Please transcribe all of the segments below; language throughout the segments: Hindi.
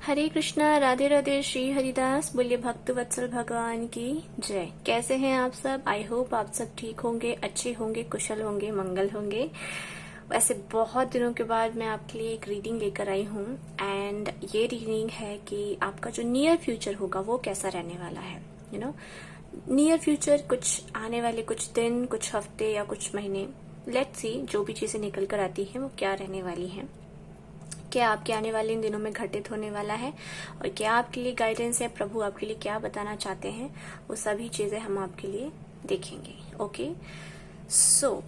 हरे कृष्णा, राधे राधे, श्री हरिदास। बोलिए भक्त वत्सल भगवान की जय। कैसे हैं आप सब? आई होप आप सब ठीक होंगे, अच्छे होंगे, कुशल होंगे, मंगल होंगे। वैसे बहुत दिनों के बाद मैं आपके लिए एक रीडिंग लेकर आई हूँ एंड ये रीडिंग है कि आपका जो नियर फ्यूचर होगा वो कैसा रहने वाला है। यू नो, नियर फ्यूचर, कुछ आने वाले कुछ दिन, कुछ हफ्ते या कुछ महीने, लेट्स सी जो भी चीजें निकल कर आती हैं वो क्या रहने वाली हैं, क्या आपके आने वाले इन दिनों में घटित होने वाला है और क्या आपके लिए गाइडेंस है, प्रभु आपके लिए क्या बताना चाहते हैं, वो सभी चीजें हम आपके लिए देखेंगे। ओके, सो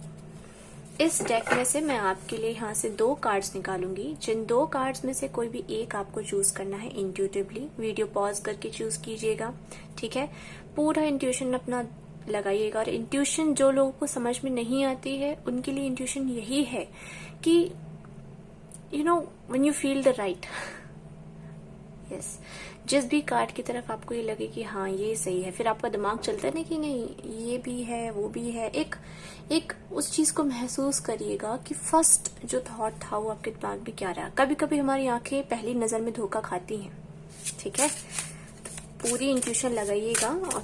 इस डेक में से मैं आपके लिए यहाँ से 2 कार्ड्स निकालूंगी। जिन 2 कार्ड्स में से कोई भी एक आपको चूज करना है इंट्यूटिवली। वीडियो पॉज करके चूज कीजिएगा, ठीक है? पूरा इंट्यूशन अपना लगाइएगा। और इंट्यूशन जो लोगों को समझ में नहीं आती है उनके लिए इंट्यूशन यही है कि you know when you feel the right, yes, जिस भी कार्ड की तरफ आपको ये लगे कि हाँ ये सही है, फिर आपका दिमाग चलता है ना कि नहीं ये भी है वो भी है। एक उस चीज को महसूस करिएगा कि फर्स्ट जो थॉट था वो आपके दिमाग में क्या रहा। कभी कभी हमारी आंखें पहली नजर में धोखा खाती हैं, ठीक है? तो पूरी इंट्यूशन लगाइएगा और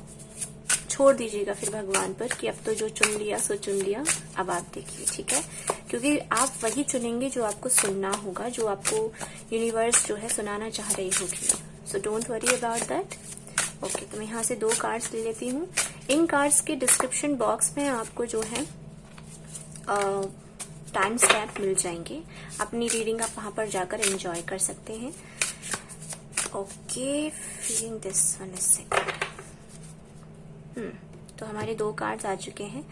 छोड़ दीजिएगा फिर भगवान पर कि अब तो जो चुन लिया सो चुन लिया, अब आप देखिए, ठीक है? क्योंकि आप वही चुनेंगे जो आपको सुनना होगा, जो आपको यूनिवर्स जो है सुनाना चाह रही होगी। So don't worry about that. Okay, तो मैं यहाँ से 2 कार्ड्स ले लेती हूँ। इन कार्ड्स के डिस्क्रिप्शन बॉक्स में आपको जो है टाइम स्टैम्प मिल जाएंगे। अपनी रीडिंग आप वहां पर जाकर एंजॉय कर सकते हैं। Okay, feeling this one is second. तो हमारे 2 कार्ड्स आ चुके हैं।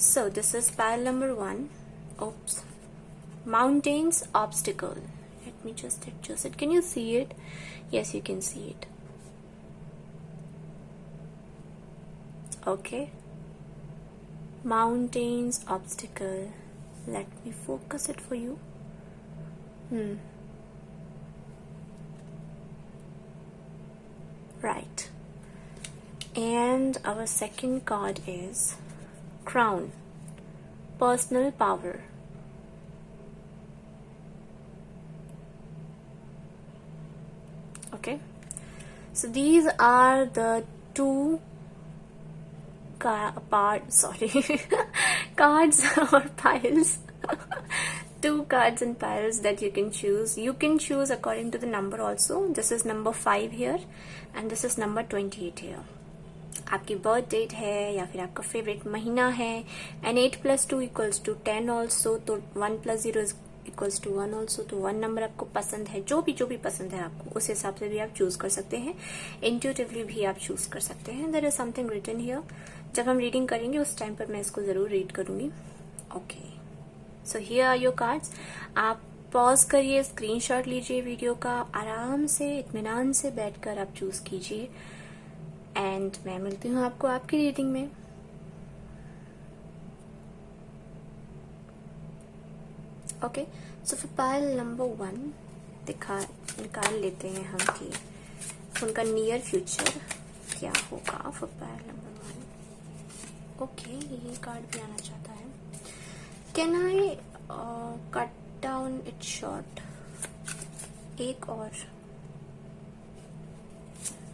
So this is pile number 1। Oops, mountains obstacle. Let me just adjust it. Can you see it? Yes, you can see it. Okay, mountains obstacle. Let me focus it for you. Right. And our second card is crown, personal power. Okay, so these are the 2 cards or piles. 2 cards and piles that you can choose. You can choose according to the number also. This is number 5 here and this is number 28 here. आपकी बर्थ डेट है या फिर आपका फेवरेट महीना है। And 8 + 2 = 10 also. तो 1 + 0 = 1 ऑल्सो। तो 1 नंबर आपको पसंद है, जो भी पसंद है आपको, उस हिसाब से भी आप चूज कर सकते हैं। इंट्यूटिवली भी आप चूज कर सकते हैं। There is something written here. जब हम रीडिंग करेंगे उस टाइम पर मैं इसको जरूर रीड करूंगी। Okay, so here are your cards. आप पॉज करिए, स्क्रीनशॉट लीजिए वीडियो का, आराम से इत्मीनान से बैठकर आप चूज कीजिए एंड मैं मिलती हूँ आपको आपकी रीडिंग में। Okay, so for pile number 1 निकाल लेते हैं हम कि उनका नियर फ्यूचर क्या होगा फॉर पाइल नंबर 1। ओके, ये कार्ड भी आना चाहता है। Can I cut down it short? एक और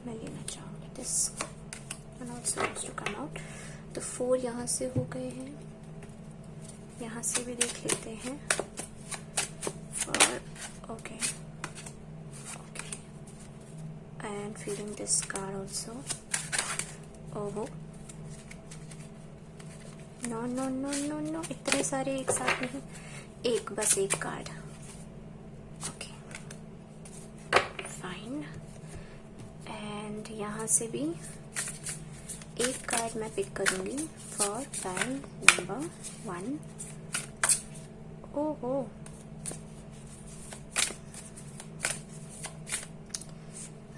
मैं लेना चाहूंगी। This one also needs to come out. तो 4 यहाँ से हो गए हैं, यहाँ से भी देख लेते हैं। Okay, and feeling this card also. ओहो, नो, इतने सारे एक साथ नहीं, बस एक कार्ड। Okay, fine. एंड यहाँ से भी एक कार्ड मैं पिक करूंगी फॉर पाइल नंबर 1। ओहो,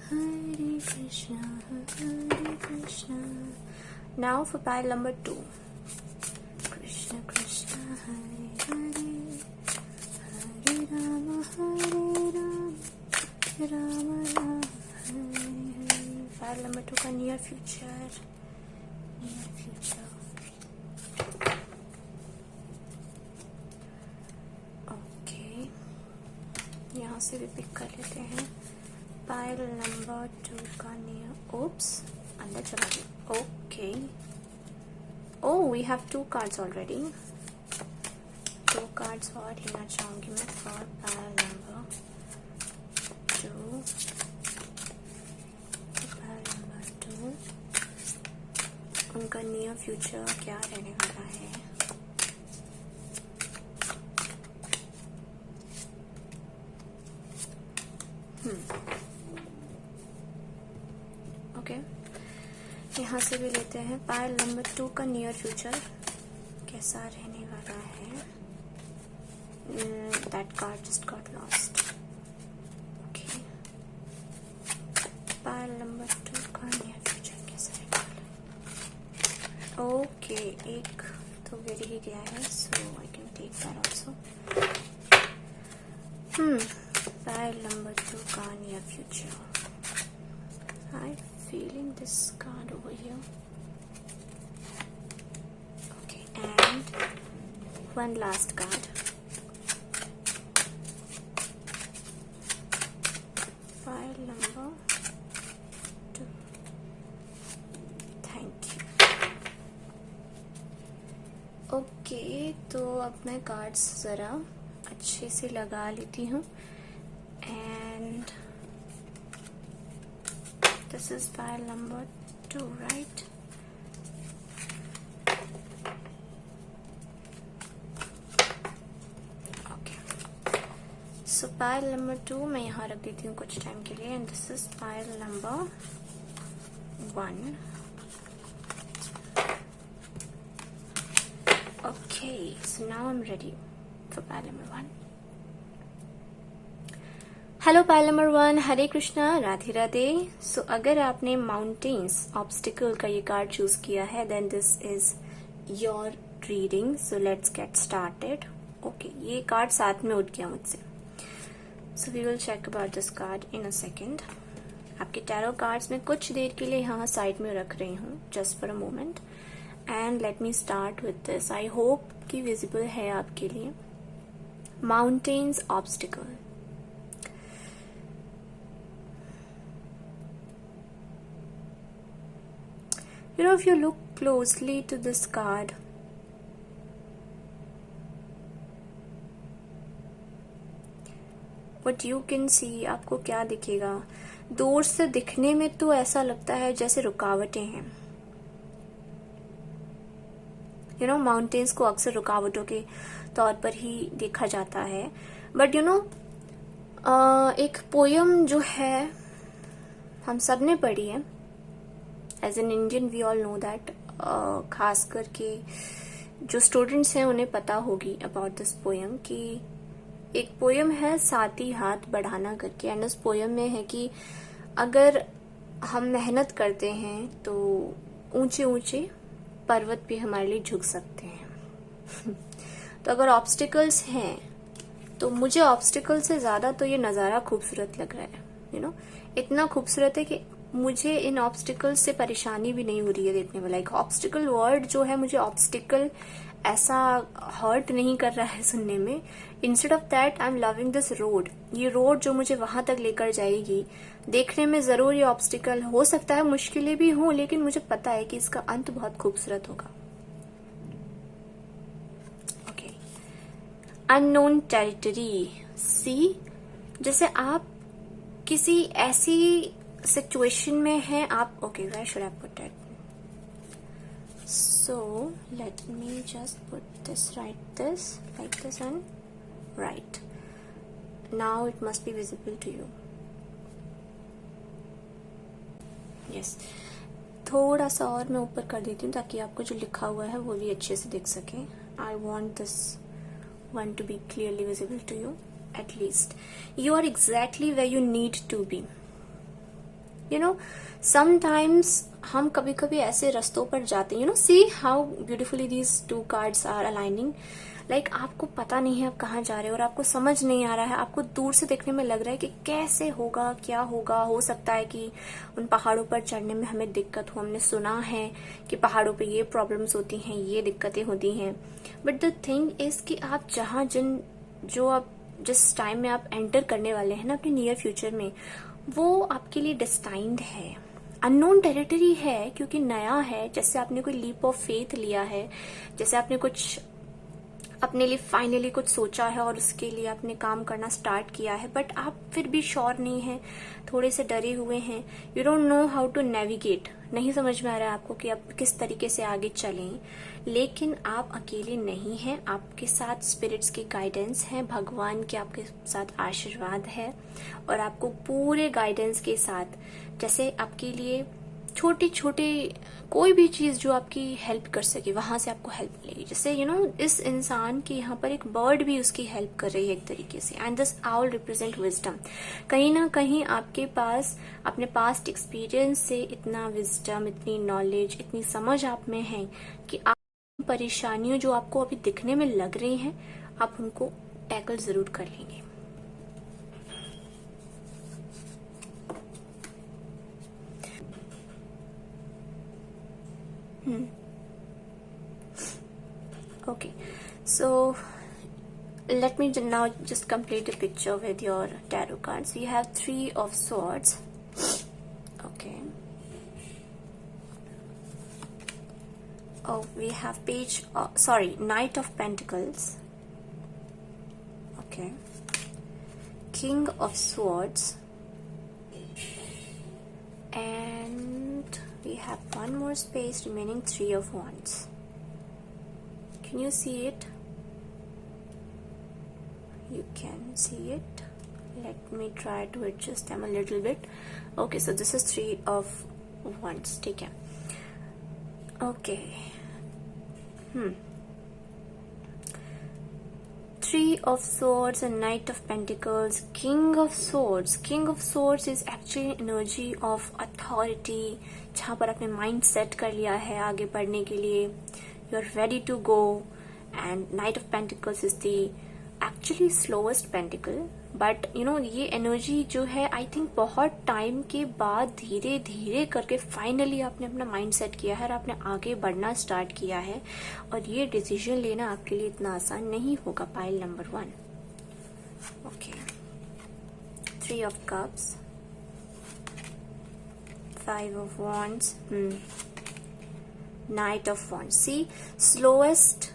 Hare Krishna. Now for pile number 2। Krishna Krishna Hare Hare, Hare Ram Ram Ram Hare Hare. Pile number 2 का नियर फ्यूचर। ओके, यहाँ से भी पिक कर लेते हैं। पाइल नंबर 2 का नियर, ओप्स अंदर चला गया, okay. Oh we have 2 cards already, 2 cards और लेना चाहूंगी मैं for pile number 2। Pile number 2 उनका नियर फ्यूचर क्या रहने वाला है। ओके, यहाँ से भी लेते हैं पाइल नंबर 2 का नियर फ्यूचर कैसा रहने वाला है। That card just got lost. Okay, pile number 2 का नियर फ्यूचर कैसा रहने वाला है। ओके, एक तो गिर ही गया है, so I can take that also. Pile number 2 का near future. I'm feeling this card over here. Okay, and one last card. Pile number 2. Thank you. Okay, तो अब मैं कार्ड्स जरा अच्छे से लगा लेती हूँ। And this is pile number 2, right? Okay. So pile number 2 मैं यहाँ रख देती हूँ कुछ टाइम के लिए, and this is pile number 1. Okay, so now I'm ready for pile number 1. Hello pile number 1, हरे कृष्णा, राधे राधे। सो अगर आपने माउंटेन्स ऑब्स्टिकल का ये कार्ड चूज किया है, then this is your reading. So let's get started. Okay, ये कार्ड साथ में उठ गया मुझसे, so we will check about this card in a second. आपके टैरो कार्ड्स में कुछ देर के लिए यहाँ साइड में रख रही हूँ, just for a moment, and let me start with this. I hope कि विजिबल है आपके लिए। Mountains obstacle, you know, if you look closely to this card, what you can see, आपको क्या दिखेगा? दूर से दिखने में तो ऐसा लगता है जैसे रुकावटें हैं। You know, माउंटेन्स को अक्सर रुकावटों के तौर पर ही देखा जाता है, बट यू नो, एक पोयम जो है हम सब ने पढ़ी है, as an Indian we all know that, खास करके जो स्टूडेंट्स हैं उन्हें पता होगी अबाउट दिस पोयम, कि एक पोयम है साथी हाथ बढ़ाना करके, एंड उस पोयम में है कि अगर हम मेहनत करते हैं तो ऊंचे ऊंचे पर्वत भी हमारे लिए झुक सकते हैं। तो अगर ऑब्स्टिकल्स हैं तो मुझे ऑब्स्टिकल से ज्यादा तो ये नजारा खूबसूरत लग रहा है। यू नो, इतना खूबसूरत है कि मुझे इन ऑब्स्टिकल्स से परेशानी भी नहीं हो रही है देखने में। लाइक ऑब्स्टिकल वर्ड जो है, मुझे ऑब्स्टिकल ऐसा हर्ट नहीं कर रहा है सुनने में। Instead of that I am loving this road. ये रोड जो मुझे वहां तक लेकर जाएगी, देखने में जरूर ये ऑब्स्टिकल हो सकता है, मुश्किलें भी हों, लेकिन मुझे पता है कि इसका अंत बहुत खूबसूरत होगा। Okay, unknown territory. सी, जैसे आप किसी ऐसी सिचुएशन में है आप, okay, where should I put it? So let me just put this, right this like this and right now it must be visible to you. Yes, थोड़ा सा और मैं ऊपर कर देती हूँ ताकि आपको जो लिखा हुआ है वो भी अच्छे से दिख सके। I want this one to be clearly visible to you. At least you are exactly where you need to be. You know, sometimes हम कभी कभी ऐसे रास्तों पर जाते हैं, you know, see how beautifully these 2 cards are aligning. Like आपको पता नहीं है आप कहाँ जा रहे हो और आपको समझ नहीं आ रहा है, आपको दूर से देखने में लग रहा है कि कैसे होगा, क्या होगा। हो सकता है कि उन पहाड़ों पर चढ़ने में हमें दिक्कत हो, हमने सुना है कि पहाड़ों पे ये प्रॉब्लम्स होती हैं, ये दिक्कतें होती हैं, बट द थिंग इज कि आप जहाँ जो आप जिस टाइम में आप एंटर करने वाले हैं ना अपने नियर फ्यूचर में, वो आपके लिए डेस्टाइन्ड है, अननोन टेरिटरी है, क्योंकि नया है। जैसे आपने कोई लीप ऑफ फेथ लिया है, जैसे आपने कुछ अपने लिए फाइनली कुछ सोचा है और उसके लिए आपने काम करना स्टार्ट किया है, बट आप फिर भी श्योर नहीं हैं, थोड़े से डरे हुए हैं। You don't know how to navigate, नहीं समझ में आ रहा है आपको कि आप किस तरीके से आगे चलें। लेकिन आप अकेले नहीं हैं, आपके साथ स्पिरिट्स की गाइडेंस है, भगवान के आपके साथ आशीर्वाद है, और आपको पूरे गाइडेंस के साथ, जैसे आपके लिए छोटी छोटी कोई भी चीज जो आपकी हेल्प कर सके, वहां से आपको हेल्प मिलेगी। जैसे इस इंसान की यहाँ पर एक बर्ड भी उसकी हेल्प कर रही है एक तरीके से, and this owl represent wisdom. कहीं ना कहीं आपके पास अपने पास्ट एक्सपीरियंस से इतना विजडम, इतनी नॉलेज, इतनी समझ आप में है कि आप परेशानियों जो आपको अभी दिखने में लग रही हैं, आप उनको टैकल जरूर कर लेंगे। Okay, so let me now just complete the picture with your tarot cards. We have 3 of Swords. Okay. Oh, we have Knight of Pentacles. Okay. King of Swords. And we have one more space remaining, 3 of Wands. Can you see it? You can see it. Let me try to adjust them a little bit. Okay, so this is 3 of Wands. ठीक है. Okay. 3 of Swords and Knight of Pentacles, King of Swords. King of Swords is actually energy of authority, जहाँ पर आपने माइंड सेट कर लिया है आगे बढ़ने के लिए. You are ready to go. And Knight of Pentacles is the actually slowest pentacle. But ये एनर्जी जो है, आई थिंक बहुत टाइम के बाद धीरे धीरे करके फाइनली आपने अपना माइंड सेट किया है और आपने आगे बढ़ना स्टार्ट किया है. और ये डिसीजन लेना आपके लिए इतना आसान नहीं होगा. Pile number 1. Okay. 3 of Cups, 5 of Wands, Knight of Wands. See, slowest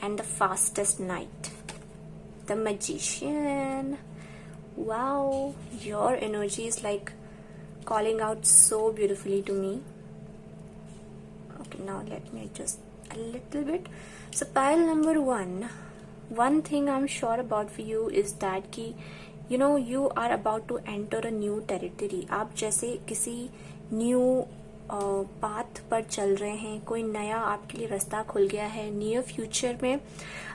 and the fastest knight, the Magician. Wow, your energy is like calling out so beautifully to me. Okay, now let me adjust a little bit. So pile number 1, one thing I'm sure about for you is that कि you are about to enter a new territory. आप जैसे किसी new पाथ पर चल रहे हैं, कोई नया आपके लिए रास्ता खुल गया है. नियर फ्यूचर में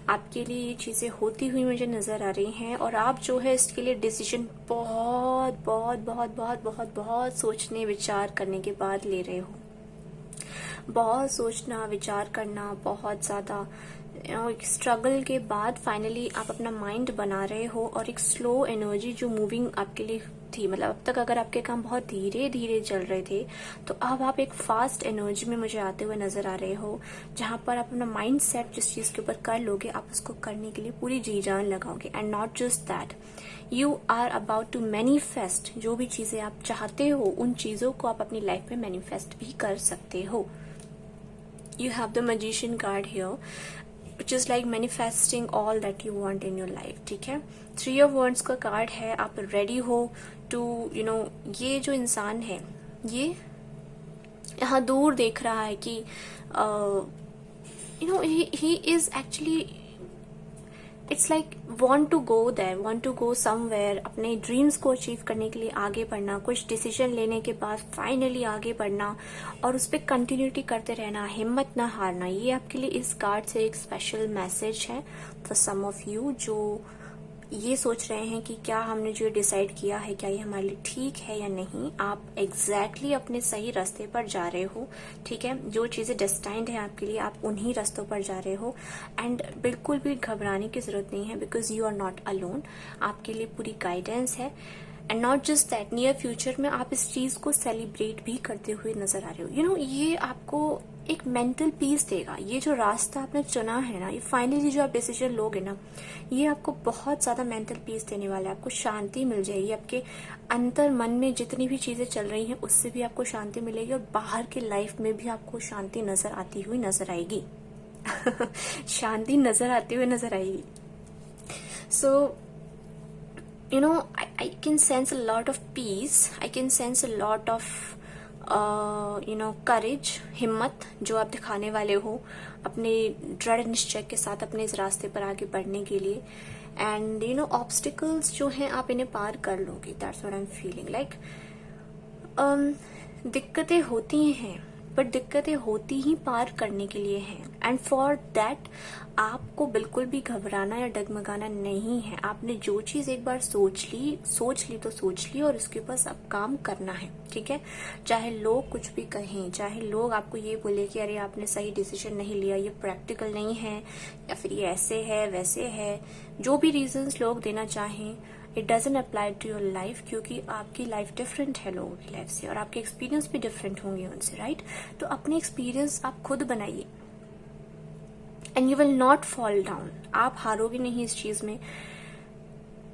आपके लिए ये चीजें होती हुई मुझे नजर आ रही हैं, और आप जो है इसके लिए डिसीजन बहुत बहुत बहुत बहुत बहुत बहुत सोचने विचार करने के बाद ले रहे हो. बहुत सोचना विचार करना, बहुत ज्यादा स्ट्रगल के बाद फाइनली आप अपना माइंड बना रहे हो. और एक स्लो एनर्जी जो मूविंग आपके लिए थी, मतलब अब तक अगर आपके काम बहुत धीरे धीरे चल रहे थे, तो अब आप एक फास्ट एनर्जी में मुझे आते हुए नजर आ रहे हो, जहां पर आप अपना माइंड सेट जिस चीज के ऊपर कर लोगे, आप उसको करने के लिए पूरी जी जान लगाओगे. And not just that, you are about to manifest. जो भी चीजें आप चाहते हो, उन चीजों को आप अपनी लाइफ में मैनिफेस्ट भी कर सकते हो. You have the Magician card here, which is like manifesting all that you want in your life. ठीक है. 3 of Wands का कार्ड है. आप रेडी हो टू ये जो इंसान है, ये यहाँ दूर देख रहा है कि he is actually, it's like want to go there, want to go somewhere. अपने ड्रीम्स को अचीव करने के लिए आगे बढ़ना, कुछ डिसीजन लेने के बाद फाइनली आगे बढ़ना और उस पर कंटिन्यूटी करते रहना, हिम्मत ना हारना. ये आपके लिए इस कार्ड से एक स्पेशल मैसेज है फॉर सम ऑफ यू जो ये सोच रहे हैं कि क्या हमने जो डिसाइड किया है, क्या ये हमारे लिए ठीक है या नहीं. आप एग्जैक्टली अपने सही रास्ते पर जा रहे हो. ठीक है. जो चीजें डेस्टाइन्ड है आपके लिए, आप उन्हीं रास्तों पर जा रहे हो. एंड बिल्कुल भी घबराने की जरूरत नहीं है, because you are not alone. आपके लिए पूरी गाइडेंस है. And not just that, near future में आप इस चीज को सेलिब्रेट भी करते हुए नजर आ रहे हो. ये आपको एक मेंटल पीस देगा। ये जो रास्ता आपने चुना है ना, ये फाइनली जो आप डिसीजन लोगे ना, ये आपको बहुत ज्यादा मेंटल पीस देने वाला है। आपको शांति मिल जाएगी, आपके अंतर मन में जितनी भी चीजें चल रही हैं उससे भी आपको शांति मिलेगी, और बाहर की लाइफ में भी आपको शांति नजर आती हुई नजर आएगी। शांति नजर आती हुई नजर आएगी। सो I can sense a lot of peace. I can sense a lot of courage, हिम्मत जो आप दिखाने वाले हो अपने दृढ़ निश्चय के साथ अपने इस रास्ते पर आगे बढ़ने के लिए। एंड ऑब्स्टिकल्स जो हैं आप इन्हें पार कर लोगे। That's what I am feeling like. दिक्कतें होती हैं, बट दिक्कतें होती ही पार करने के लिए हैं। एंड फॉर दैट आपको बिल्कुल भी घबराना या डगमगाना नहीं है। आपने जो चीज एक बार सोच ली तो सोच ली, और उसके ऊपर अब काम करना है, ठीक है। चाहे लोग कुछ भी कहें, चाहे लोग आपको ये बोले कि अरे आपने सही डिसीजन नहीं लिया, ये प्रैक्टिकल नहीं है, या फिर ये ऐसे है वैसे है, जो भी रीजंस लोग देना चाहें, it doesn't apply to your life, क्योंकि आपकी लाइफ डिफरेंट है लोगों की लाइफ से, और आपके एक्सपीरियंस भी डिफरेंट होंगे उनसे, राइट। तो अपने एक्सपीरियंस आप खुद बनाइए, and you will not fall down. आप हारोगे नहीं इस चीज में।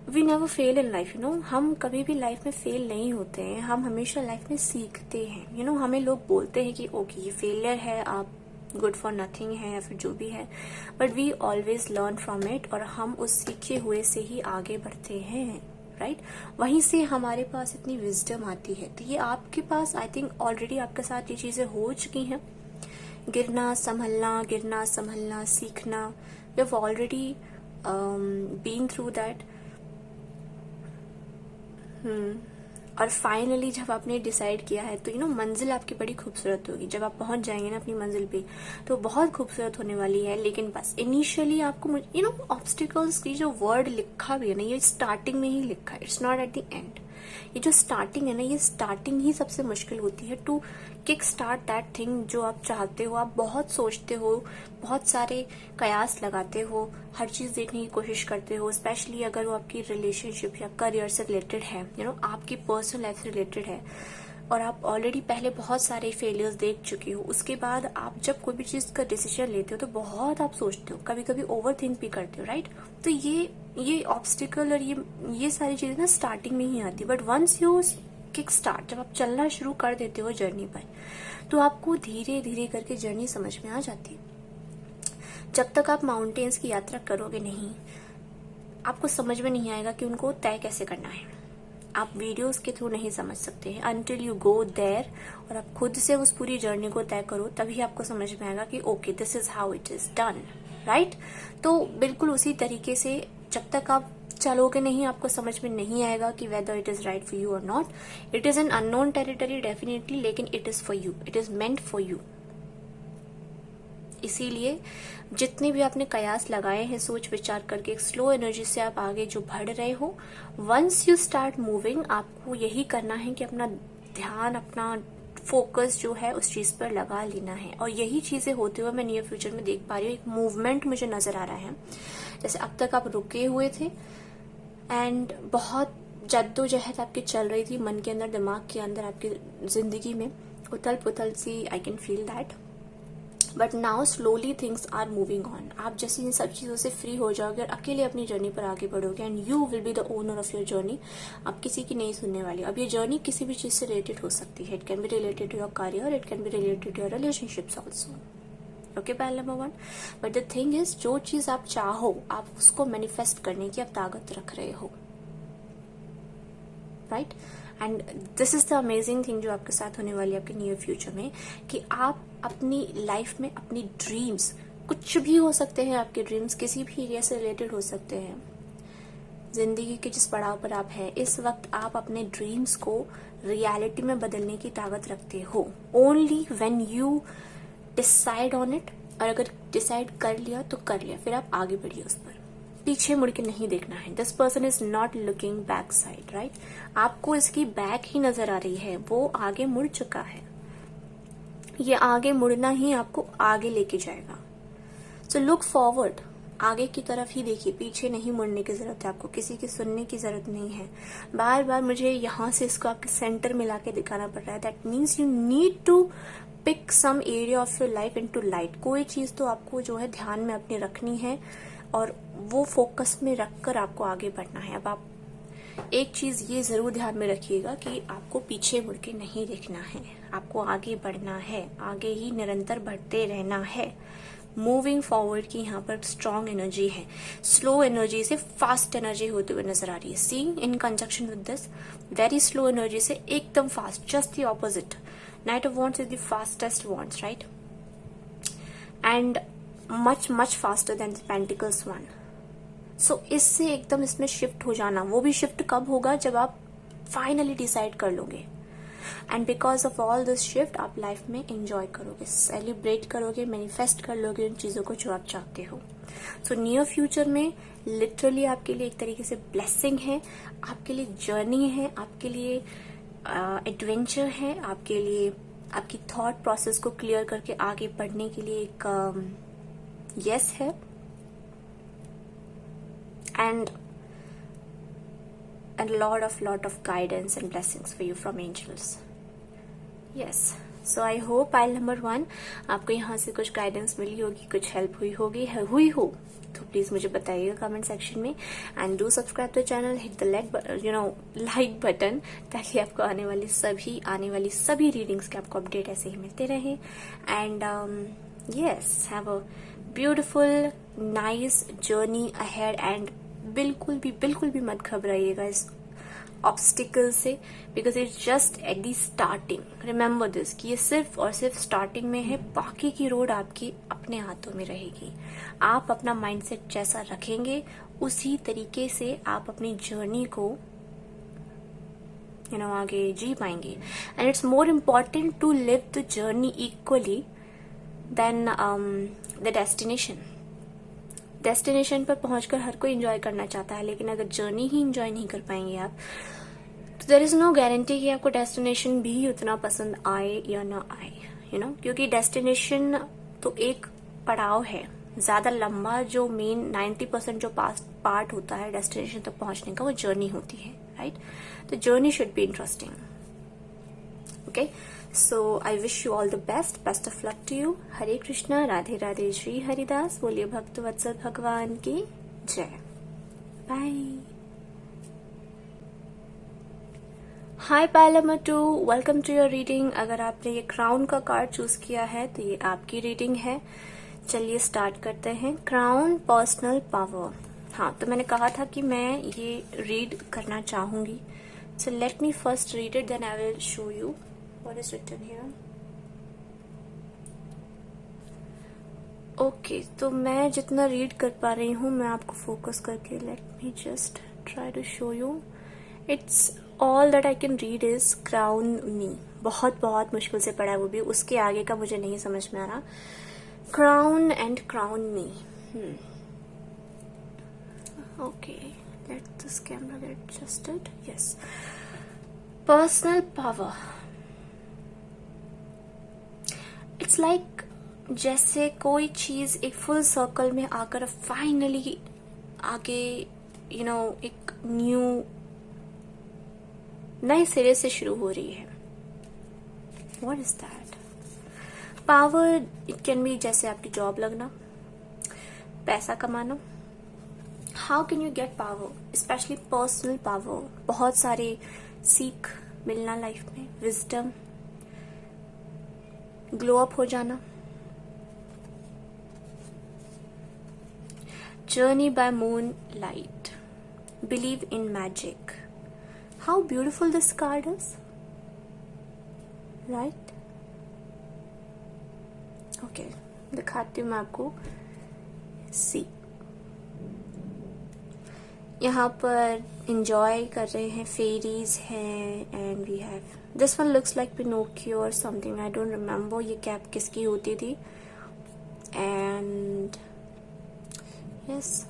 We never fail in life, हम कभी भी लाइफ में फेल नहीं होते हैं, हम हमेशा लाइफ में सीखते हैं। हमें लोग बोलते हैं कि ओके ये फेलियर है, आप गुड फॉर नथिंग है, या फिर जो भी है, but we always learn from it, और हम उस सीखे हुए से ही आगे बढ़ते हैं, राइट। वहीं से हमारे पास इतनी विजडम आती है। तो ये आपके पास आई थिंक ऑलरेडी आपके साथ ये चीजें हो चुकी हैं। गिरना संभलना सीखना, you have already been through that. और फाइनली जब आपने डिसाइड किया है तो मंजिल आपकी बड़ी खूबसूरत होगी। जब आप पहुंच जाएंगे ना अपनी मंजिल पे, तो बहुत खूबसूरत होने वाली है। लेकिन बस इनिशियली आपको ऑब्स्टिकल्स की जो वर्ड लिखा भी है ना, ये स्टार्टिंग में ही लिखा है, it's not at the end. ये जो स्टार्टिंग है ना, ये स्टार्टिंग ही सबसे मुश्किल होती है to kick start that thing जो आप चाहते हो। आप बहुत सोचते हो, बहुत सारे कयास लगाते हो, हर चीज देखने की कोशिश करते हो, स्पेशली अगर वो आपकी रिलेशनशिप या करियर से रिलेटेड है, आपकी पर्सनल लाइफ से रिलेटेड है, और आप ऑलरेडी पहले बहुत सारे फेलियर्स देख चुके हो। उसके बाद आप जब कोई भी चीज का डिसीजन लेते हो तो बहुत आप सोचते हो, कभी कभी ओवर थिंक भी करते हो, राइट। तो ये ऑब्स्टिकल और ये सारी चीजें ना स्टार्टिंग में ही आती है, but once you kick start, जब आप चलना शुरू कर देते हो जर्नी पर, तो आपको धीरे धीरे करके जर्नी समझ में आ जाती है। जब तक आप माउंटेन्स की यात्रा करोगे नहीं, आपको समझ में नहीं आएगा कि उनको तय कैसे करना है। आप वीडियोस के थ्रू नहीं समझ सकते हैं, अनटिल यू गो देयर, और आप खुद से उस पूरी जर्नी को तय करो, तभी आपको समझ में आएगा कि okay this is how it is done, right. तो बिल्कुल उसी तरीके से जब तक आप चलोगे नहीं, आपको समझ में नहीं आएगा कि whether it is right for you or not. It is an unknown territory definitely, लेकिन it is for you, it is meant for you. इसीलिए जितने भी आपने कयास लगाए हैं सोच विचार करके, एक स्लो एनर्जी से आप आगे जो बढ़ रहे हो, वंस यू स्टार्ट मूविंग, आपको यही करना है कि अपना ध्यान, अपना फोकस जो है उस चीज पर लगा लेना है। और यही चीजें होते हुए मैं नियर फ्यूचर में देख पा रही हूँ। एक मूवमेंट मुझे नजर आ रहा है, जैसे अब तक आप रुके हुए थे एंड बहुत जद्दोजहद आपकी चल रही थी मन के अंदर, दिमाग के अंदर, आपकी जिंदगी में उथल पुथल सी, I can feel that. But now slowly things are moving on. आप जैसे इन सब चीजों से फ्री हो जाओगे और अकेले अपनी जर्नी पर आगे बढ़ोगे, and you will be the owner of your journey. आप किसी की नहीं सुनने वाली। अब ये जर्नी किसी भी चीज से रिलेटेड हो सकती है। It can be related to your career, it can be related to your relationships also. Okay, point number 1। But the thing is, जो चीज आप चाहो आप उसको मैनिफेस्ट करने की आप ताकत रख रहे हो, right. And this is the amazing thing जो आपके साथ होने वाली है आपके नियर फ्यूचर में, कि आप अपनी लाइफ में अपनी ड्रीम्स, कुछ भी हो सकते हैं आपके ड्रीम्स, किसी भी एरिया से रिलेटेड हो सकते हैं। जिंदगी के जिस पड़ाव पर आप हैं इस वक्त, आप अपने ड्रीम्स को रियलिटी में बदलने की ताकत रखते हो only when you decide on it. और अगर डिसाइड कर लिया तो कर लिया, फिर आप आगे बढ़िए उस पर, पीछे मुड़ के नहीं देखना है। This person is not looking back side, right. आपको इसकी बैक ही नजर आ रही है, वो आगे मुड़ चुका है। ये आगे मुड़ना ही आपको आगे लेके जाएगा। सो लुक फॉरवर्ड, आगे की तरफ ही देखिए, पीछे नहीं मुड़ने की जरूरत है आपको, किसी की सुनने की जरूरत नहीं है। बार बार मुझे यहाँ से इसको आपके सेंटर में लाके दिखाना पड़ रहा है। That means you need to pick some area of your life into light. कोई चीज तो आपको जो है ध्यान में अपनी रखनी है और वो फोकस में रखकर आपको आगे बढ़ना है। अब आप एक चीज ये जरूर ध्यान में रखिएगा कि आपको पीछे मुड़ के नहीं देखना है, आपको आगे बढ़ना है, आगे ही निरंतर बढ़ते रहना है। मूविंग फॉरवर्ड की यहाँ पर स्ट्रॉन्ग एनर्जी है, स्लो एनर्जी से फास्ट एनर्जी होते हुए नजर आ रही है। See in conjunction with this, very slow energy से एकदम fast, just the opposite. Knight of wands is the fastest wands, right, and much much faster than pentacles one. So इससे एकदम इसमें शिफ्ट हो जाना, वो भी शिफ्ट कब होगा, जब आप फाइनली डिसाइड कर लोगे। And because of all this shift आप लाइफ में एंजॉय करोगे, सेलिब्रेट करोगे, मैनिफेस्ट कर लोगे उन चीजों को जो आप चाहते हो। सो नियर फ्यूचर में लिटरली आपके लिए एक तरीके से ब्लेसिंग है, आपके लिए जर्नी है, आपके लिए एडवेंचर है, आपके लिए आपकी थॉट प्रोसेस को क्लियर करके आगे बढ़ने के लिए एक यस है। and a lot of guidance and blessings for you from angels. Yes, so I hope pile number 1 आपको यहाँ से कुछ गाइडेंस मिली होगी, कुछ हेल्प हुई हो तो प्लीज मुझे बताइएगा कमेंट सेक्शन में। And do subscribe the channel, hit the like button, ताकि आपको आने वाली सभी रीडिंग्स के आपको अपडेट ऐसे ही मिलते रहे। And yes, have a beautiful nice journey ahead. And बिल्कुल भी मत घबराइएगा इस ऑब्स्टिकल से, because it's just at the starting. Remember this कि ये सिर्फ और सिर्फ स्टार्टिंग में है, बाकी की रोड आपकी अपने हाथों में रहेगी। आप अपना माइंडसेट जैसा रखेंगे उसी तरीके से आप अपनी जर्नी को आगे जी पाएंगे। And it's more important to live the journey equally than the destination पर पहुंचकर हर कोई एंजॉय करना चाहता है, लेकिन अगर जर्नी ही एंजॉय नहीं कर पाएंगे आप, तो देयर इज नो गारंटी कि आपको डेस्टिनेशन भी उतना पसंद आए या ना आए, क्योंकि डेस्टिनेशन तो एक पड़ाव है, ज्यादा लंबा जो मेन 90% जो पार्ट होता है डेस्टिनेशन तक पहुंचने का, वो जर्नी होती है, राइट। तो journey should be interesting. Okay, so I wish you all the best of luck to you. Hare Krishna, Radhe Radhe, Shri Haridas बोलिए, भक्त वत्सल भगवान की जय। बाय। हाय पायलमा 2, वेलकम टू योर रीडिंग। अगर आपने ये क्राउन का कार्ड चूज किया है तो ये आपकी रीडिंग है। चलिए स्टार्ट करते हैं। Crown, personal power. हाँ, तो मैंने कहा था कि मैं ये रीड करना चाहूंगी। So let me first read it, then I will show you what is written here. Okay, तो मैं जितना रीड कर पा रही हूँ मैं आपको फोकस करके, let me just try to show you. It's all that I can read is crown me. बहुत मुश्किल से पढ़ा है, वो भी उसके आगे का मुझे नहीं समझ में आ रहा। Crown and crown me. Okay, let this camera get adjusted. Yes, personal power. It's like जैसे कोई चीज एक फुल सर्कल में आकर फाइनली आगे एक नए सिरे से शुरू हो रही है। What is that? Power, it can B जैसे आपकी जॉब लगना, पैसा कमाना। How can you get power, specially personal power? बहुत सारे सीख मिलना लाइफ में, विजडम, ग्लो अप हो जाना। Journey by moon light, believe in magic. How beautiful this card is, right? Okay, दिखाती हूं मैं आपको। सी, यहाँ पर एंजॉय कर रहे हैं, फेरीज हैं, and we have this one looks like Pinocchio और समथिंग, आई डोंट रिमेम्बर ये कैप किसकी होती थी। एंड यस,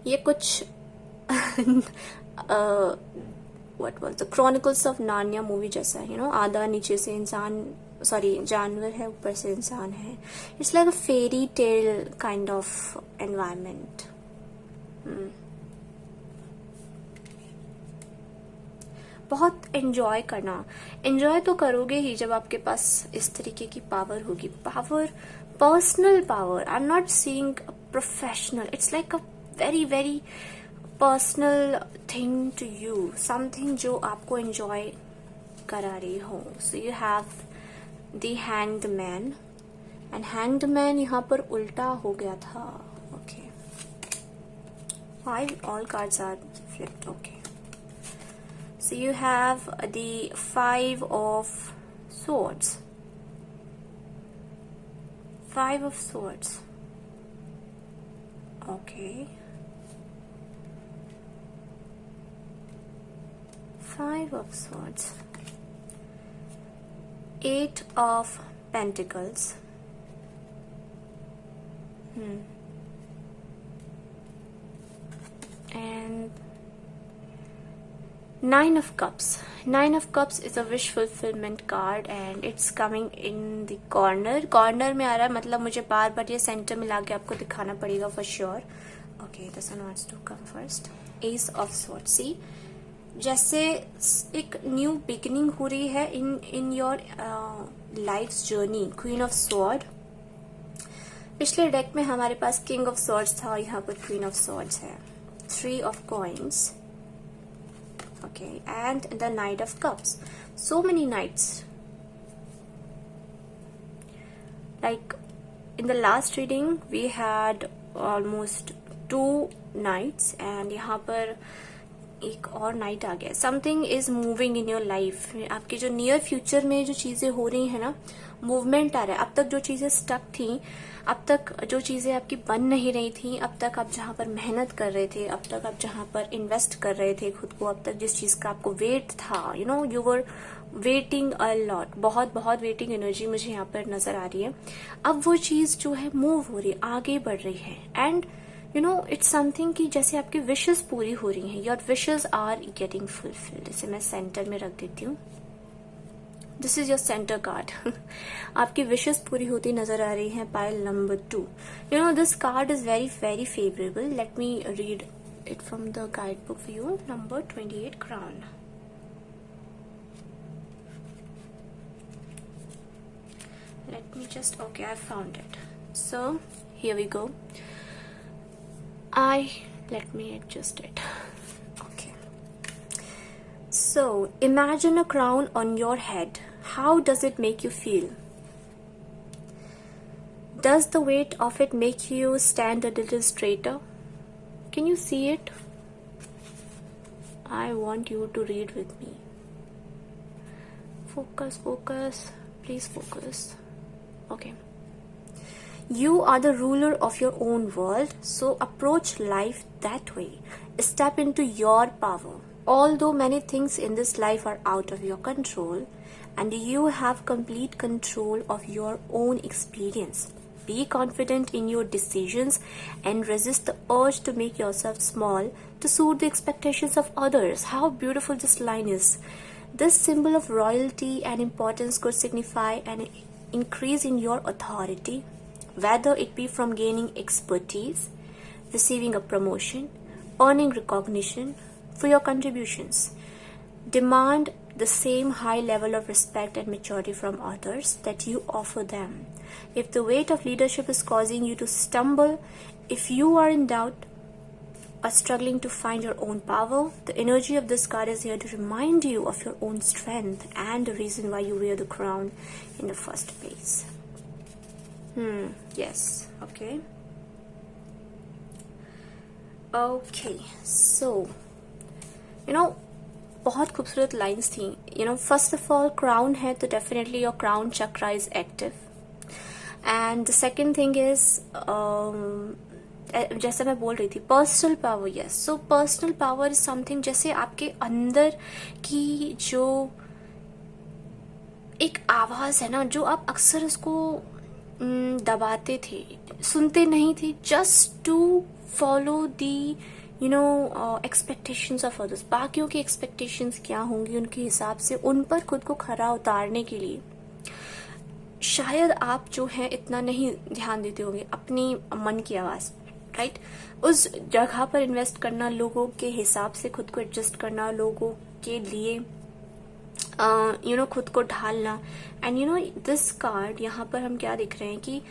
ये कुछ what was the chronicles of Narnia movie जैसा है, आधा नीचे से इंसान, सॉरी जानवर है, ऊपर से इंसान है। It's like a fairy tale kind of environment. बहुत एंजॉय करना। एंजॉय तो करोगे ही जब आपके पास इस तरीके की पावर होगी। Power, personal power, I am not seeing professional, it's like a very very personal thing to you, something जो आपको एंजॉय करा रही हो। So you have the hanged man, and hanged man यहाँ पर उल्टा हो गया था। Okay, 5 all cards are flipped. Okay, so you have the 5 of swords. 5 of swords. Okay, 5 of swords. 8 of pentacles. And 9 of cups. 9 of cups is a wish fulfillment card and it's coming in the corner में आ रहा है, मतलब मुझे बार बार ये सेंटर में लाके आपको दिखाना पड़ेगा for sure. Okay, this one wants to come first. Ace of swords. See, जैसे एक न्यू बिगिनिंग हो रही है in your life's journey. Queen of sword. पिछले डेक में हमारे पास किंग ऑफ सॉर्ड्स था, यहाँ पर क्वीन ऑफ सॉर्ड्स है। 3 of coins. Okay, and the knight of cups. So many knights. Like in the last reading we had almost 2 knights and यहाँ पर एक और नाइट आ गया। Something is moving in your life. आपके जो नियर फ्यूचर में जो चीजें हो रही है ना, मूवमेंट आ रहा है। अब तक जो चीजें स्टक थी, अब तक जो चीजें आपकी बन नहीं रही थी, अब तक आप जहां पर मेहनत कर रहे थे, अब तक आप जहां पर इन्वेस्ट कर रहे थे खुद को, अब तक जिस चीज का आपको वेट था, you know you were waiting a lot, बहुत बहुत वेटिंग एनर्जी मुझे यहाँ पर नजर आ रही है। अब वो चीज जो है मूव हो रही है, आगे बढ़ रही है, and you know it's something कि जैसे आपकी विशेस पूरी हो रही हैं, your wishes are getting fulfilled. इसे मैं सेंटर में रख देती हूँ। This is your centre card. आपकी विशेस पूरी होती नजर आ रही है। Pile number 2। You know this card is very very favourable. Let me read it from the guide book for you. Number 28, crown. Let me just, okay, I found it. So here we go. Let me adjust it. Okay. So imagine a crown on your head. How does it make you feel? Does the weight of it make you stand a little straighter? Can you see it? I want you to read with me. Focus, focus. Please focus. Okay. You are the ruler of your own world, so approach life that way. Step into your power. Although many things in this life are out of your control, and you have complete control of your own experience, be confident in your decisions and resist the urge to make yourself small to suit the expectations of others. How beautiful this line is. This symbol of royalty and importance could signify an increase in your authority, whether it be from gaining expertise, receiving a promotion, earning recognition for your contributions. Demand the same high level of respect and maturity from others that you offer them. If the weight of leadership is causing you to stumble, if you are in doubt or struggling to find your own power, the energy of this card is here to remind you of your own strength and the reason why you wear the crown in the first place. Yes. Okay. Okay. So, you know, बहुत खूबसूरत लाइंस थी। You know, first of all, crown है तो definitely your crown chakra is active. And the second thing is, जैसे मैं बोल रही थी, personal power. Yes, so personal power is something, जैसे आपके अंदर की जो एक आवाज है ना, जो आप अक्सर उसको दबाते थे, सुनते नहीं थे, just to follow the you know expectations of others. बाकियों की एक्सपेक्टेशंस क्या होंगी, उनके हिसाब से उन पर खुद को खरा उतारने के लिए शायद आप जो है इतना नहीं ध्यान देते होंगे अपनी मन की आवाज, राइट? उस जगह पर इन्वेस्ट करना, लोगों के हिसाब से खुद को एडजस्ट करना, लोगों के लिए खुद को ढालना। एंड दिस कार्ड यहाँ पर हम क्या दिख रहे हैं कि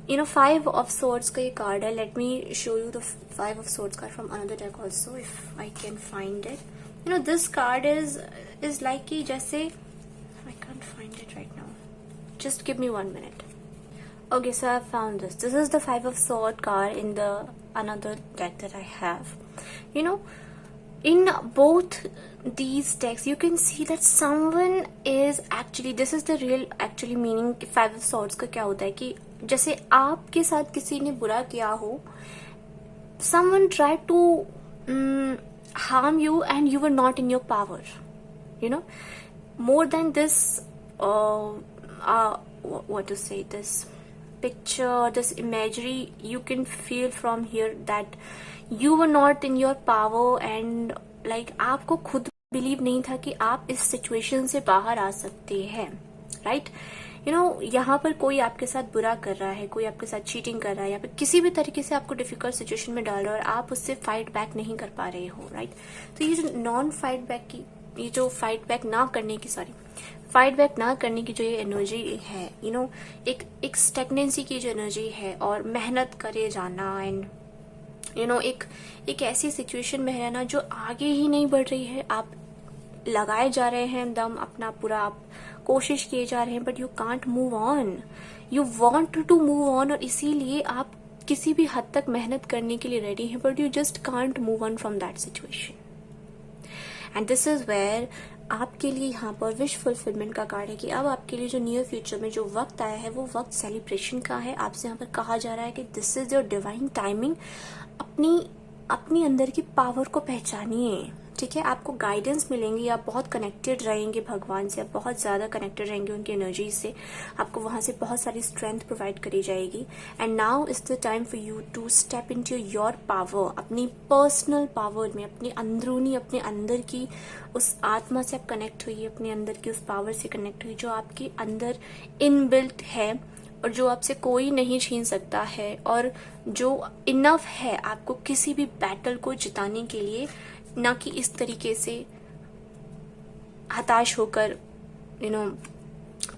5 of swords का ये कार्ड है. Let me show you the 5 of swords card from another deck also if I can find it. This card is like कि जैसे I can't find it right now, just give me 1 minute. Okay, so I found this. This is the 5 of Swords card in the another deck that I have. In both these decks, you can see that someone is actually, this is the real actually meaning 5 of Swords का क्या होता है कि जैसे आपके साथ किसी ने बुरा किया हो, someone tried to harm you and you were not in your power. More than this, what to say, this picture, this imagery, you can feel from here that you were not in your power and like आपको खुद बिलीव नहीं था कि आप इस सिचुएशन से बाहर आ सकते हैं, राइट? यहाँ पर कोई आपके साथ बुरा कर रहा है, कोई आपके साथ चीटिंग कर रहा है या फिर किसी भी तरीके से आपको डिफिकल्ट सिचुएशन में डाल रहा है और आप उससे फाइट बैक नहीं कर पा रहे हो, राइट? तो ये जो नॉन फाइट बैक की, ये जो फाइट बैक ना करने की जो ये एनर्जी है, एक स्टेगनेंसी की जो एनर्जी है और मेहनत करे जाना एंड एक ऐसी सिचुएशन में रहना जो आगे ही नहीं बढ़ रही है. आप लगाए जा रहे हैं दम अपना पूरा, आप कोशिश किए जा रहे हैं but you can't move on. You want to move on और इसीलिए आप किसी भी हद तक मेहनत करने के लिए रेडी हैं but you just can't move on from that situation. And this is where आपके लिए यहाँ पर विश फुलफिलमेंट का कार्ड है कि अब आपके लिए जो नियर फ्यूचर में जो वक्त आया है वो वक्त सेलिब्रेशन का है. आपसे यहाँ पर कहा जा रहा है कि this is your divine timing. अपनी अंदर की पावर को पहचानिए, ठीक है? आपको गाइडेंस मिलेंगी, आप बहुत कनेक्टेड रहेंगे भगवान से, आप बहुत ज्यादा कनेक्टेड रहेंगे उनकी एनर्जी से, आपको वहां से बहुत सारी स्ट्रेंथ प्रोवाइड करी जाएगी. And now is the time for you to step into your power. अपनी पर्सनल पावर में, अपनी अंदरूनी, अपने अंदर की उस आत्मा से आप कनेक्ट हुई, अपने अंदर की उस पावर से कनेक्ट हुई जो आपके अंदर इनबिल्ट है और जो आपसे कोई नहीं छीन सकता है और जो इनफ है आपको किसी भी बैटल को जिताने के लिए, ना कि इस तरीके से हताश होकर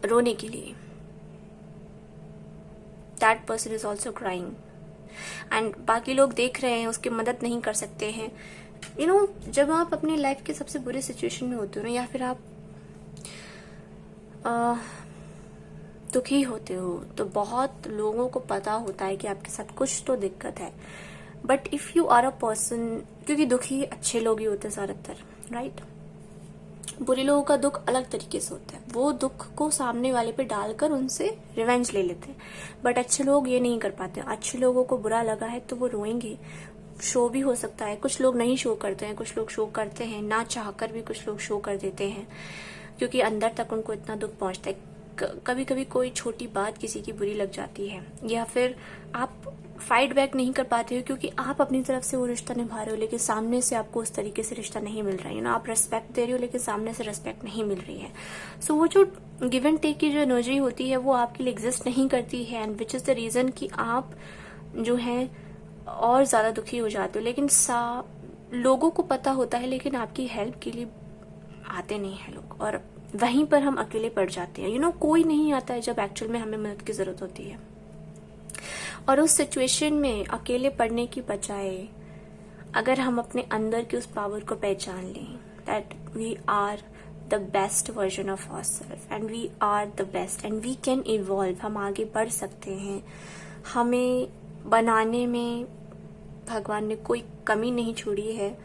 रोने के लिए. That person is also crying and बाकी लोग देख रहे हैं, उसकी मदद नहीं कर सकते हैं. जब आप अपनी लाइफ के सबसे बुरे सिचुएशन में होते हो ना, या फिर आप दुखी होते हो, तो बहुत लोगों को पता होता है कि आपके साथ कुछ तो दिक्कत है. But if you are a person, क्योंकि दुखी अच्छे लोग ही होते हैं ज्यादातर, राइट? बुरे लोगों का दुख अलग तरीके से होता है, वो दुख को सामने वाले पे डालकर उनसे रिवेंज ले लेते हैं. बट अच्छे लोग ये नहीं कर पाते. अच्छे लोगों को बुरा लगा है तो वो रोएंगे. शो भी हो सकता है, कुछ लोग नहीं शो करते हैं, कुछ लोग शो करते हैं, ना चाहकर भी कुछ लोग शो कर देते हैं क्योंकि अंदर तक उनको इतना दुख पहुंचता है. कभी कभी कोई छोटी बात किसी की बुरी लग जाती है या फिर आप फाइट बैक नहीं कर पाते हो क्योंकि आप अपनी तरफ से वो रिश्ता निभा रहे हो लेकिन सामने से आपको उस तरीके से रिश्ता नहीं मिल रहा है. आप रेस्पेक्ट दे रहे हो लेकिन सामने से रेस्पेक्ट नहीं मिल रही है. सो वो जो गिव एंड टेक की जो एनर्जी होती है वो आपके लिए एग्जिस्ट नहीं करती है and which is the reason कि आप जो है और ज्यादा दुखी हो जाते हो. लेकिन लोगों को पता होता है लेकिन आपकी हेल्प के लिए आते नहीं है लोग और वहीं पर हम अकेले पड़ जाते हैं. कोई नहीं आता है जब एक्चुअल में हमें मदद की जरूरत होती है. और उस सिचुएशन में अकेले पड़ने की बजाय अगर हम अपने अंदर की उस पावर को पहचान लें that we are the best version of ourselves and we are the best and we can evolve, हम आगे बढ़ सकते हैं. हमें बनाने में भगवान ने कोई कमी नहीं छोड़ी है.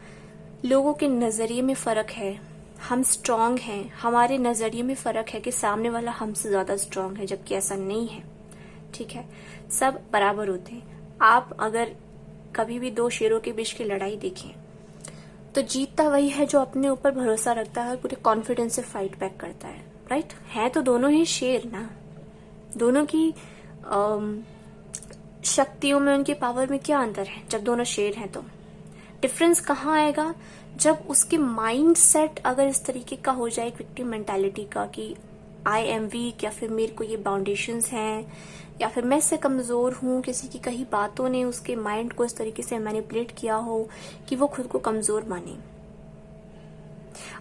लोगों के नजरिए में फर्क है, हम स्ट्रांग हैं, हमारे नजरिए में फर्क है कि सामने वाला हमसे ज्यादा स्ट्रांग है, जबकि ऐसा नहीं है. ठीक है, सब बराबर होते हैं. आप अगर कभी भी 2 शेरों के बीच की लड़ाई देखें तो जीतता वही है जो अपने ऊपर भरोसा रखता है, पूरे कॉन्फिडेंस से फाइट बैक करता है, राइट? है तो दोनों ही शेर ना, दोनों की शक्तियों में, उनकी पावर में क्या अंतर है? जब दोनों शेर हैं तो डिफरेंस कहाँ आएगा? जब उसके माइंड सेट अगर इस तरीके का हो जाए, विक्टिम मेंटालिटी का कि आई एम वीक या फिर मेरे को ये बाउंडेशंस हैं या फिर मैं इससे कमजोर हूँ, किसी की कही बातों ने उसके माइंड को इस तरीके से मैनिपुलेट किया हो कि वो खुद को कमजोर माने.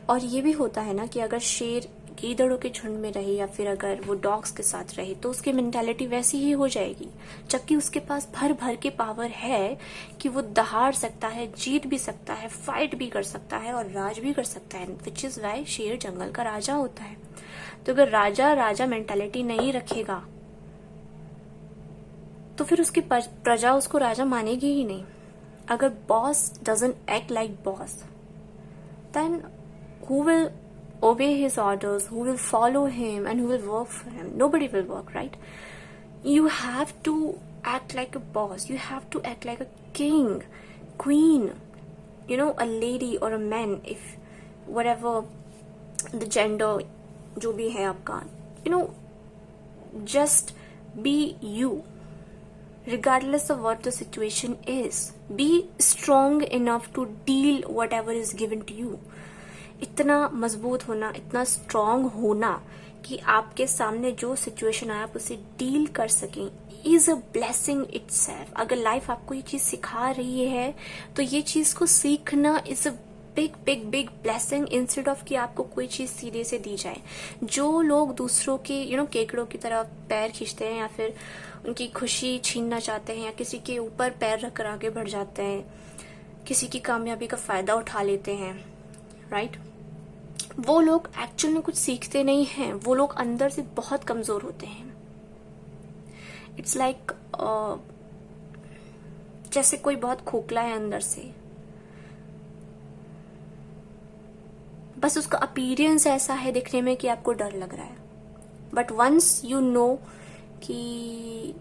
और ये भी होता है ना कि अगर शेर गीदड़ों के झुंड में रहे या फिर अगर वो डॉग्स के साथ रहे तो उसकी मेंटालिटी वैसी ही हो जाएगी, जबकि उसके पास भर भर के पावर है कि वो दहाड़ सकता है, जीत भी सकता है, फाइट भी कर सकता है और राज भी कर सकता है, विच इज वाई शेर जंगल का राजा होता है। तो अगर राजा मेंटालिटी नहीं रखेगा तो फिर उसकी प्रजा उसको राजा मानेगी ही नहीं। अगर boss doesn't act like boss, then who will obey his orders, who will follow him, and who will work for him? Nobody will work, right? You have to act like a boss. You have to act like a king, queen, a lady or a man, if whatever the gender जो भी है आपका, just be you, regardless of what the situation is. Be strong enough to deal whatever is given to you. इतना मजबूत होना, इतना स्ट्रांग होना कि आपके सामने जो सिचुएशन आए आप उसे डील कर सकें, इज अ ब्लेसिंग इटसेल्फ। अगर लाइफ आपको ये चीज सिखा रही है तो ये चीज को सीखना is a big big big blessing, instead of कि आपको कोई चीज सीधे से दी जाए। जो लोग दूसरों के केकड़ों की तरह पैर खींचते हैं या फिर उनकी खुशी छीनना चाहते हैं या किसी के ऊपर पैर रखकर आगे बढ़ जाते हैं, किसी की कामयाबी का फायदा उठा लेते हैं, राइट? वो लोग एक्चुअल में कुछ सीखते नहीं हैं, वो लोग अंदर से बहुत कमजोर होते हैं। इट्स लाइक जैसे कोई बहुत खोखला है अंदर से, बस उसका अपीयरेंस ऐसा है दिखने में कि आपको डर लग रहा है, बट वंस यू नो कि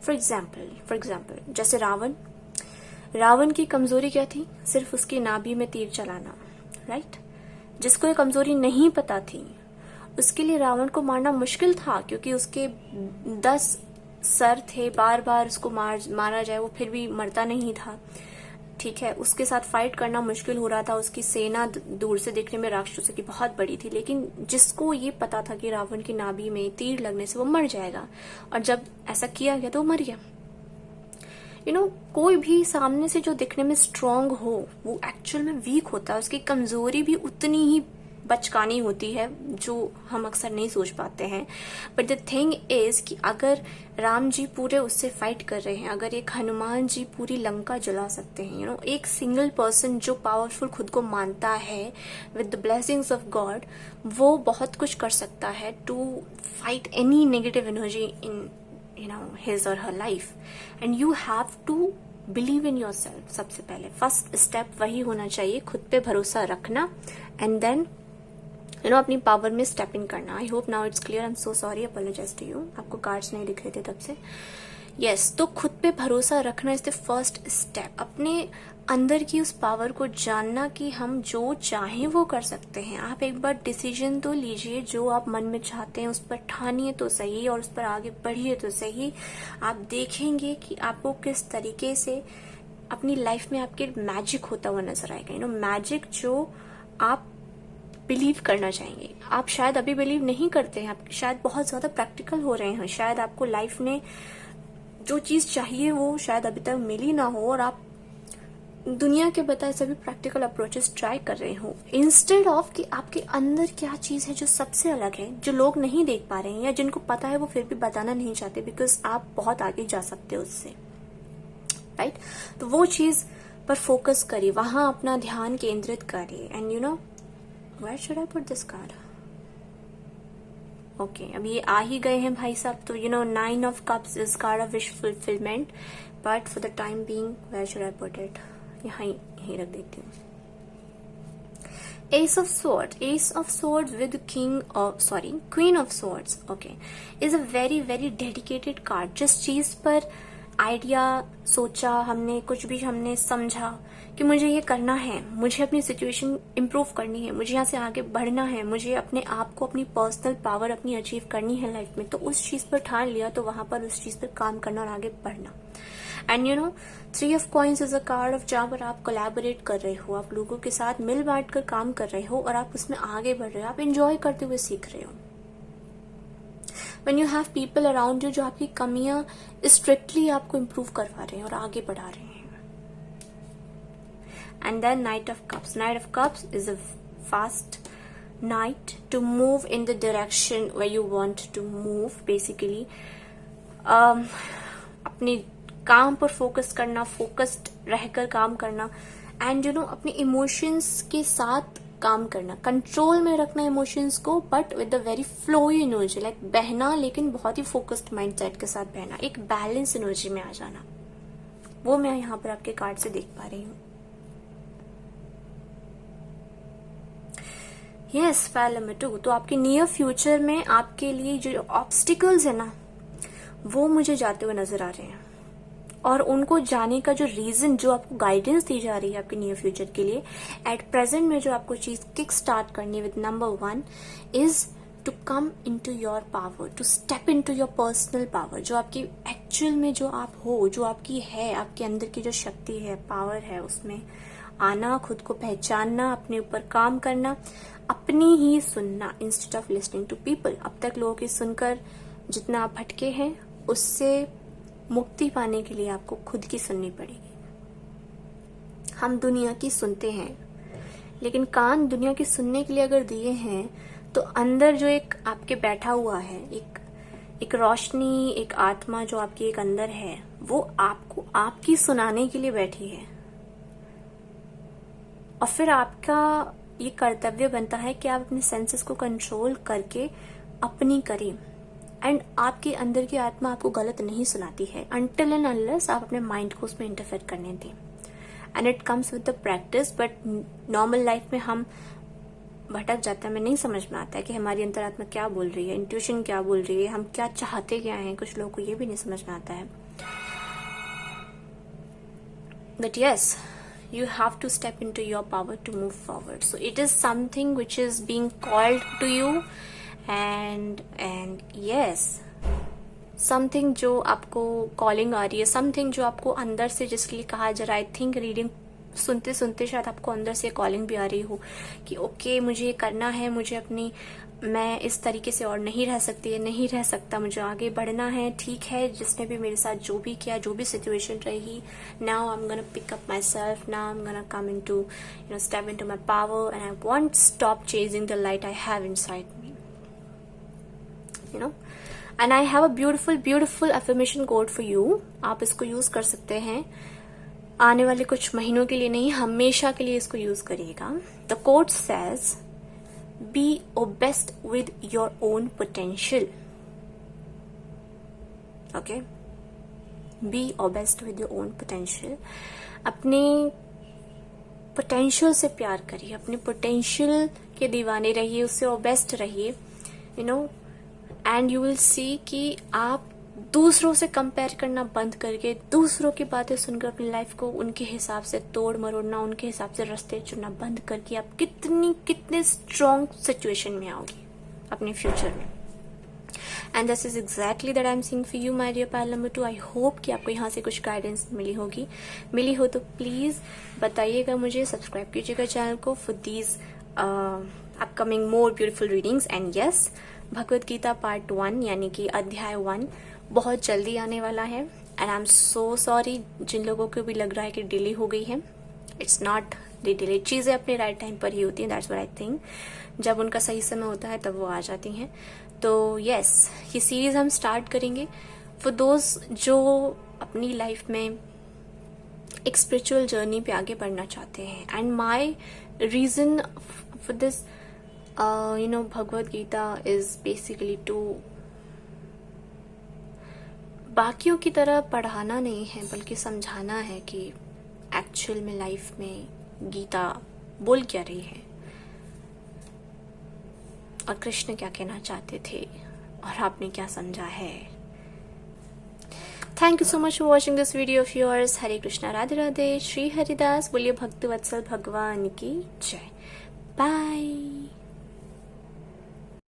फॉर एग्जाम्पल जैसे रावण की कमजोरी क्या थी? सिर्फ उसकी नाभि में तीर चलाना, राइट? जिसको ये कमजोरी नहीं पता थी उसके लिए रावण को मारना मुश्किल था, क्योंकि उसके 10 सर थे, बार बार उसको मारा जाए वो फिर भी मरता नहीं था, ठीक है? उसके साथ फाइट करना मुश्किल हो रहा था, उसकी सेना दूर से देखने में राक्षसों की बहुत बड़ी थी, लेकिन जिसको ये पता था कि रावण की नाभि में तीर लगने से वो मर जाएगा, और जब ऐसा किया गया तो वो मर गया। कोई भी सामने से जो दिखने में स्ट्रांग हो वो एक्चुअल में वीक होता है, उसकी कमजोरी भी उतनी ही बचकानी होती है जो हम अक्सर नहीं सोच पाते हैं। बट द थिंग इज कि अगर राम जी पूरे उससे फाइट कर रहे हैं, अगर एक हनुमान जी पूरी लंका जला सकते हैं, एक सिंगल पर्सन जो पावरफुल खुद को मानता है with the blessings of God, वो बहुत कुछ कर सकता है to fight any negative energy in his or her life. And you have to believe in yourself. सबसे पहले फर्स्ट स्टेप वही होना चाहिए, खुद पे भरोसा रखना, एंड देन अपनी पावर में स्टेप इन करना। I hope now it's clear. I am so sorry, apologise to you. आपको कार्ड्स नहीं दिख रहे थे तब से। यस, तो खुद पे भरोसा रखना इज द फर्स्ट स्टेप। अपने अंदर की उस पावर को जानना कि हम जो चाहें वो कर सकते हैं। आप एक बार डिसीजन तो लीजिए, जो आप मन में चाहते हैं उस पर ठानिए तो सही और उस पर आगे बढ़िए तो सही। आप देखेंगे कि आपको किस तरीके से अपनी लाइफ में आपके मैजिक होता हुआ नजर आएगा। मैजिक जो आप बिलीव करना चाहेंगे। आप शायद अभी बिलीव नहीं करते हैं, आप शायद बहुत ज्यादा प्रैक्टिकल हो रहे हैं, शायद आपको लाइफ में जो चीज चाहिए वो शायद अभी तक मिली ना हो और आप दुनिया के बताए सभी प्रैक्टिकल अप्रोचेस ट्राई कर रहे हो, इंस्टेड ऑफ कि आपके अंदर क्या चीज है जो सबसे अलग है, जो लोग नहीं देख पा रहे हैं या जिनको पता है वो फिर भी बताना नहीं चाहते, बिकॉज आप बहुत आगे जा सकते हो उससे, राइट? तो वो चीज पर फोकस करिए, वहां अपना ध्यान केंद्रित करिए। And where should I put this card? Okay, अब ये आ ही गए हैं भाई साहब। तो 9 of Cups is card of wish fulfillment, but for the time being where should I put it? यहाँ ही रख देती हूँ। Ace of Swords with Queen of Swords, okay, is a very very dedicated card। जिस चीज पर आइडिया सोचा हमने, कुछ भी हमने समझा कि मुझे ये करना है, मुझे अपनी सिचुएशन इंप्रूव करनी है, मुझे यहाँ से आगे बढ़ना है, मुझे अपने आप को, अपनी पर्सनल पावर अपनी अचीव करनी है लाइफ में, तो उस चीज पर ठान लिया तो वहां पर उस चीज पर काम करना और आगे बढ़ना। And 3 of Coins is a card of जहां पर आप कोलैबोरेट कर रहे हो, आप लोगों के साथ मिल बांट कर काम कर रहे हो और आप उसमें आगे बढ़ रहे हो, आप एंजॉय करते हुए सीख रहे हो। When you have people around you जो आपकी कमियां स्ट्रिक्टली आपको इम्प्रूव करवा रहे हैं और आगे बढ़ा रहे हैं। And then Knight of Cups is a fast night to move in the direction where you want to move basically. अपने काम पर फोकस करना, फोकस्ड रहकर काम करना, एंड यू नो अपने इमोशंस के साथ काम करना, कंट्रोल में रखना इमोशंस को, but with the very flowy energy, like बहना लेकिन बहुत ही फोकस्ड माइंडसेट के साथ बहना, एक बैलेंस एनर्जी में आ जाना, वो मैं यहाँ पर आपके कार्ड से देख पा रही हूँ. Yes, fire number 2. तो आपके नियर फ्यूचर में आपके लिए जो ऑब्स्टिकल्स है ना, वो मुझे जाते हुए नजर आ रहे हैं, और उनको जाने का जो रीजन, जो आपको गाइडेंस दी जा रही है आपके नियर फ्यूचर के लिए एट प्रेजेंट में, जो आपको चीज किक स्टार्ट करनी है with number 1 is to come into your power, to step into your personal power. जो आपकी एक्चुअल में जो आप हो, जो आपकी है, आपके अंदर की जो शक्ति है, पावर है, उसमें आना, खुद को पहचानना, अपने ऊपर काम करना, अपनी ही सुनना instead of listening to people. अब तक लोगों की सुनकर जितना आप भटके हैं, उससे मुक्ति पाने के लिए आपको खुद की सुननी पड़ेगी. हम दुनिया की सुनते हैं, लेकिन कान दुनिया की सुनने के लिए अगर दिए हैं, तो अंदर जो एक आपके बैठा हुआ है, एक रोशनी, एक आत्मा जो आपकी एक अंदर है, वो आपको आपकी सुनाने के लिए बैठी है. और फिर आपका ये कर्तव्य बनता है कि आप अपने सेंसेस को कंट्रोल करके अपनी करें. एंड आपके अंदर की आत्मा आपको गलत नहीं सुनाती है अनटिल एंड अनलेस आप अपने माइंड को उसमें इंटरफेयर करने दें. And it comes with the practice. But normal life में हम भटक जाते हैं, हमें नहीं समझ में आता है कि हमारी अंतरात्मा क्या बोल रही है, इंट्यूशन क्या बोल रही है, हम क्या चाहते क्या हैं. कुछ लोगों को ये भी नहीं समझ में आता है. But yes, you have to step into your power to move forward. So it is something which is being called to you, and yes, something जो आपको कॉलिंग आ रही है, something जो आपको अंदर से, जिसके लिए कहा जा रहा है, आई थिंक रीडिंग सुनते सुनते शायद आपको अंदर से कॉलिंग भी आ रही हो कि ओके, मुझे ये करना है, मुझे अपनी, मैं इस तरीके से और नहीं रह सकती, नहीं रह सकता, मुझे आगे बढ़ना है. ठीक है, जिसने भी मेरे साथ जो भी किया, जो भी सिचुएशन रही, now I am gonna pick up myself, now I am gonna come into, you know, step into my power, and I won't stop chasing the light I have inside me, you know. And I have a beautiful affirmation code for you. आप इसको यूज कर सकते हैं आने वाले कुछ महीनों के लिए नहीं, हमेशा के लिए इसको यूज करिएगा. The code says be obsessed with your own potential. Okay, be obsessed with your own potential. अपने पोटेंशियल से प्यार करिए, अपने पोटेंशियल के दीवाने रहिए, उससे obsessed रहिए, you know, and you will see कि आप दूसरों से कंपेयर करना बंद करके, दूसरों की बातें सुनकर अपनी लाइफ को उनके हिसाब से तोड़ मरोड़ना, उनके हिसाब से रास्ते चुनना बंद करके आप कितने स्ट्रॉन्ग सिचुएशन में आओगी अपने फ्यूचर में. And this is exactly that I am seeing for you my dear pile number 2. I hope कि आपको यहाँ से कुछ गाइडेंस मिली हो तो प्लीज बताइएगा मुझे, सब्सक्राइब कीजिएगा चैनल को for these upcoming more beautiful readings. And yes, Bhagavad Gita part 1 यानी कि अध्याय 1 बहुत जल्दी आने वाला है. And I am so sorry जिन लोगों को भी लग रहा है कि डिले हो गई है. इट्स नॉट द डिले, चीजें अपने राइट टाइम पर ही होती हैं. That's what I think. जब उनका सही समय होता है तब वो आ जाती हैं. तो यस, ये सीरीज हम स्टार्ट करेंगे फॉर दोज जो अपनी लाइफ में एक स्पिरिचुअल जर्नी पे आगे बढ़ना चाहते हैं. And my reason for this, you know, Bhagavad Gita is basically to बाकियों की तरह पढ़ाना नहीं है, बल्कि समझाना है कि एक्चुअल में लाइफ में गीता बोल क्या रही है और कृष्ण क्या कहना चाहते थे और आपने क्या समझा है. Thank you so much for watching this video of yours. Hare Krishna, Radhe Radhe, Shri Haridas. बोलिए भक्त वत्सल भगवान की जय. बाय.